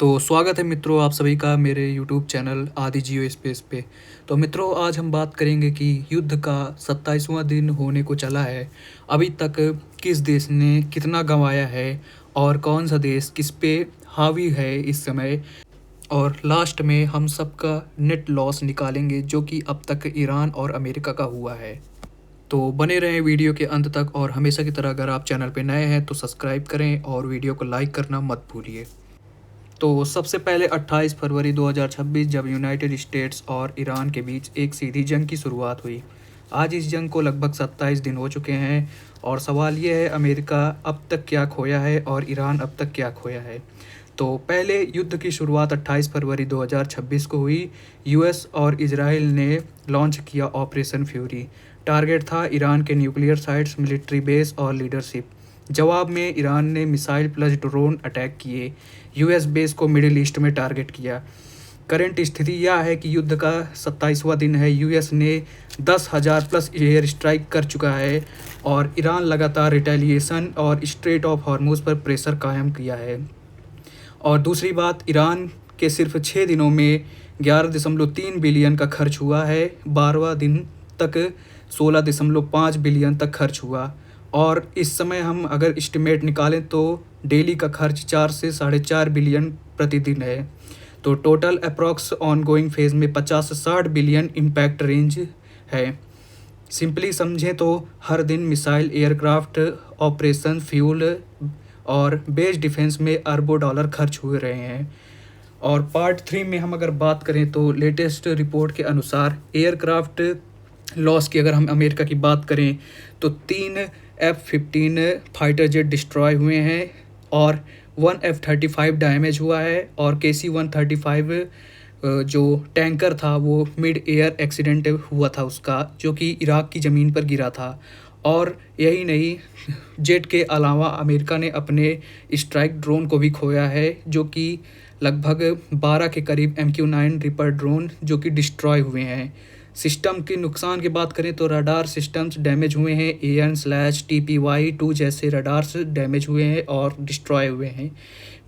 तो स्वागत है मित्रों आप सभी का मेरे यूट्यूब चैनल आदि जियो स्पेस पे। तो मित्रों आज हम बात करेंगे कि युद्ध का 27वां दिन होने को चला है। अभी तक किस देश ने कितना गंवाया है और कौन सा देश किस पे हावी है इस समय, और लास्ट में हम सबका नेट लॉस निकालेंगे जो कि अब तक ईरान और अमेरिका का हुआ है। तो बने रहें वीडियो के अंत तक, और हमेशा की तरह अगर आप चैनल पे नए हैं तो सब्सक्राइब करें और वीडियो को लाइक करना मत भूलिए। तो सबसे पहले 28 फरवरी 2026 जब यूनाइटेड स्टेट्स और ईरान के बीच एक सीधी जंग की शुरुआत हुई। आज इस जंग को लगभग 27 दिन हो चुके हैं, और सवाल ये है अमेरिका अब तक क्या खोया है और ईरान अब तक क्या खोया है। तो पहले युद्ध की शुरुआत 28 फरवरी 2026 को हुई। यूएस और इजराइल ने लॉन्च किया ऑपरेशन फ्यूरी। टारगेट था ईरान के न्यूक्लियर साइट्स, मिलिट्री बेस और लीडरशिप। जवाब में ईरान ने मिसाइल प्लस ड्रोन अटैक किए। यूएस बेस को मिडिल ईस्ट में टारगेट किया। करंट स्थिति यह है कि युद्ध का 27वां दिन है। यूएस ने 10,000 प्लस एयर स्ट्राइक कर चुका है, और ईरान लगातार रिटेलिएशन और स्ट्रेट ऑफ हॉर्मुज पर प्रेशर कायम किया है। और दूसरी बात, ईरान के सिर्फ 6 दिनों में 11.3 बिलियन का खर्च हुआ है। 12वां दिन तक 16.5 बिलियन तक खर्च हुआ। और इस समय हम अगर एस्टिमेट निकालें तो डेली का खर्च 4 से 4.5 बिलियन प्रतिदिन है। तो टोटल अप्रॉक्स ऑनगोइंग फेज़ में 50 से 60 बिलियन इम्पैक्ट रेंज है। सिंपली समझें तो हर दिन मिसाइल, एयरक्राफ्ट, ऑपरेशन, फ्यूल और बेस डिफेंस में अरबों डॉलर खर्च हुए रहे हैं। और पार्ट 3 में हम अगर बात करें तो लेटेस्ट रिपोर्ट के अनुसार एयरक्राफ्ट लॉस की अगर हम अमेरिका की बात करें तो 3 F-15 फाइटर जेट डिस्ट्रॉय हुए हैं, और 1 F-35 डैमेज हुआ है, और KC-135 जो टैंकर था वो मिड एयर एक्सीडेंट हुआ था उसका, जो कि इराक की ज़मीन पर गिरा था। और यही नहीं, जेट के अलावा अमेरिका ने अपने स्ट्राइक ड्रोन को भी खोया है, जो कि लगभग 12 के करीब MQ-9 रिपर ड्रोन जो कि डिस्ट्रॉय हुए हैं। सिस्टम के नुकसान की बात करें तो रडार सिस्टम्स डैमेज हुए हैं। AN/TPY-2 जैसे रडार्स डैमेज हुए हैं और डिस्ट्रॉय हुए हैं।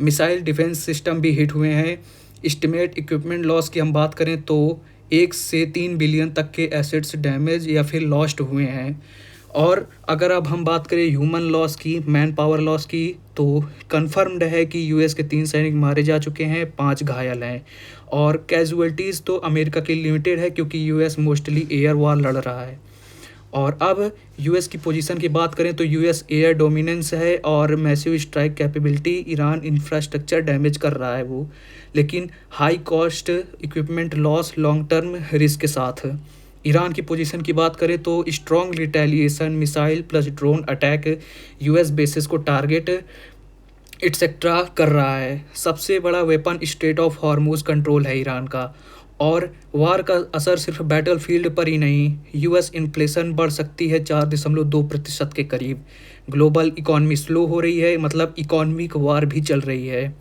मिसाइल डिफेंस सिस्टम भी हिट हुए हैं। इस्टीमेट इक्विपमेंट लॉस की हम बात करें तो 1 से 3 बिलियन तक के एसेट्स डैमेज या फिर लॉस्ट हुए हैं। और अगर अब हम बात करें ह्यूमन लॉस की, मैन पावर लॉस की, तो कंफर्म्ड है कि यूएस के 3 सैनिक मारे जा चुके हैं, 5 घायल हैं। और कैजुअल्टीज़ तो अमेरिका की लिमिटेड है क्योंकि यूएस मोस्टली एयर वॉर लड़ रहा है। और अब यूएस की पोजीशन की बात करें तो यूएस एयर डोमिनेंस है और massive strike capability. Iran infrastructure damage कर रहा है वो, लेकिन high cost equipment loss long term risk के साथ। ईरान की पोजीशन की बात करें तो strong retaliation, missile plus drone attack, US basis को टारगेट एटसेट्रा कर रहा है। सबसे बड़ा weapon straight of Hormuz control है ईरान का। और वार का असर सिर्फ बैटलफील्ड पर ही नहीं, यूएस इन्फ्लेशन बढ़ सकती है 4.2% के करीब। ग्लोबल इकॉनमी स्लो हो रही है, मतलब इकोनॉमिक वार भी चल रही है।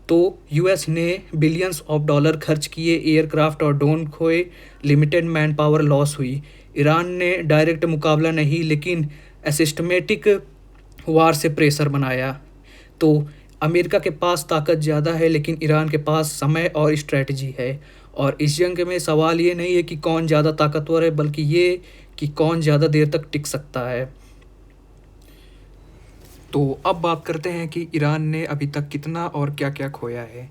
तो यूएस ने बिलियंस ऑफ डॉलर खर्च किए, एयरक्राफ्ट और ड्रोन खोए, लिमिटेड मैन पावर लॉस हुई। ईरान ने डायरेक्ट मुकाबला नहीं लेकिन सिस्टमेटिक वार से प्रेशर बनाया। तो अमेरिका के पास ताकत ज़्यादा है लेकिन ईरान के पास समय और स्ट्रेटजी है। और इस जंग में सवाल ये नहीं है कि कौन ज़्यादा ताकतवर है, बल्कि ये कि कौन ज़्यादा देर तक टिक सकता है। तो अब बात करते हैं कि ईरान ने अभी तक कितना और क्या क्या खोया है।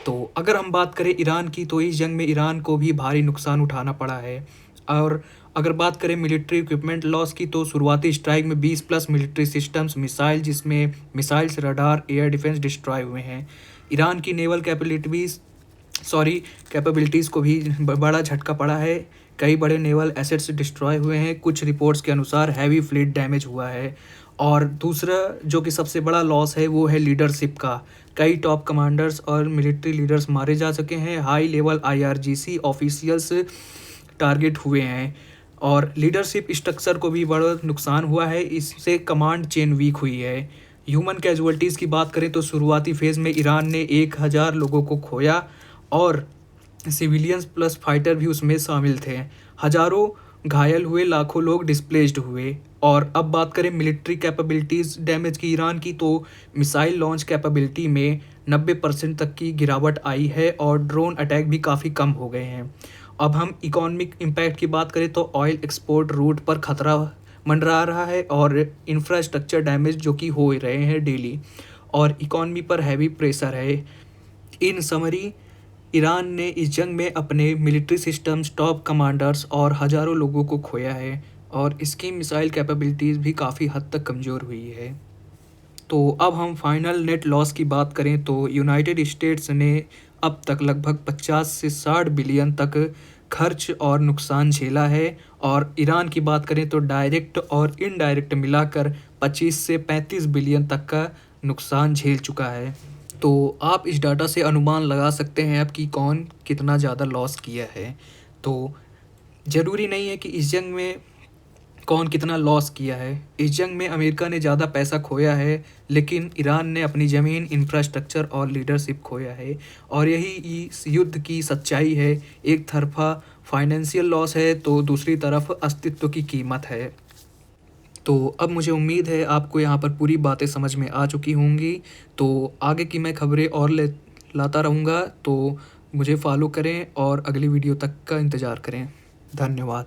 तो अगर हम बात करें ईरान की तो इस जंग में ईरान को भी भारी नुकसान उठाना पड़ा है। और अगर बात करें मिलिट्री इक्विपमेंट लॉस की तो शुरुआती स्ट्राइक में 20 प्लस मिलिट्री सिस्टम्स, मिसाइल, जिसमें missiles, radar, air defence destroy हुए हैं। ईरान की नेवल कैपेबिलिटीज़ को भी बड़ा झटका पड़ा है। कई बड़े नेवल एसेट्स डिस्ट्रॉय हुए हैं। कुछ रिपोर्ट्स के अनुसार हैवी फ्लीट डैमेज हुआ है। और दूसरा जो कि सबसे बड़ा लॉस है वो है लीडरशिप का। कई टॉप कमांडर्स और मिलिट्री लीडर्स मारे जा चुके हैं। High level IRGC officials target हुए हैं, और लीडरशिप स्ट्रक्चर को भी बड़ा नुकसान हुआ है। इससे कमांड चेन वीक हुई है। ह्यूमन कैजुअल्टीज़ की बात करें तो शुरुआती फेज़ में ईरान ने 1000 लोगों को खोया, और सिविलियंस प्लस फाइटर भी उसमें शामिल थे। हज़ारों घायल हुए, लाखों लोग डिस्प्लेस्ड हुए। और अब बात करें मिलिट्री कैपेबिलिटीज़ डैमेज की ईरान की, तो मिसाइल लॉन्च कैपेबिलिटी में 90% तक की गिरावट आई है और ड्रोन अटैक भी काफ़ी कम हो गए हैं। अब हम इकोनॉमिक इम्पैक्ट की बात करें तो ऑयल एक्सपोर्ट रूट पर खतरा मंडरा रहा है और इंफ्रास्ट्रक्चर डैमेज जो कि हो ही रहे हैं डेली, और इकॉनमी पर हैवी प्रेशर है। इन समरी, ईरान ने इस जंग में अपने मिलिट्री सिस्टम्स, टॉप कमांडर्स और हज़ारों लोगों को खोया है और इसकी मिसाइल कैपेबिलिटीज़ भी काफ़ी हद तक कमज़ोर हुई है। तो अब हम फाइनल नेट लॉस की बात करें तो यूनाइटेड स्टेट्स ने अब तक लगभग 50 से 60 बिलियन तक खर्च और नुकसान झेला है, और ईरान की बात करें तो डायरेक्ट और इनडायरेक्ट मिलाकर 25 से 35 बिलियन तक का नुकसान झेल चुका है। तो आप इस डाटा से अनुमान लगा सकते हैं अब कि कौन कितना ज़्यादा लॉस किया है। तो ज़रूरी नहीं है कि इस जंग में कौन कितना लॉस किया है। इस जंग में अमेरिका ने ज़्यादा पैसा खोया है, लेकिन ईरान ने अपनी ज़मीन, इंफ्रास्ट्रक्चर और लीडरशिप खोया है, और यही इस युद्ध की सच्चाई है। एक तरफा फाइनेंशियल लॉस है तो दूसरी तरफ अस्तित्व की कीमत है। तो अब मुझे उम्मीद है आपको यहाँ पर पूरी बातें समझ में आ चुकी होंगी। तो आगे की मैं खबरें और लाता रहूँगा, तो मुझे फॉलो करें और अगली वीडियो तक का इंतज़ार करें। धन्यवाद।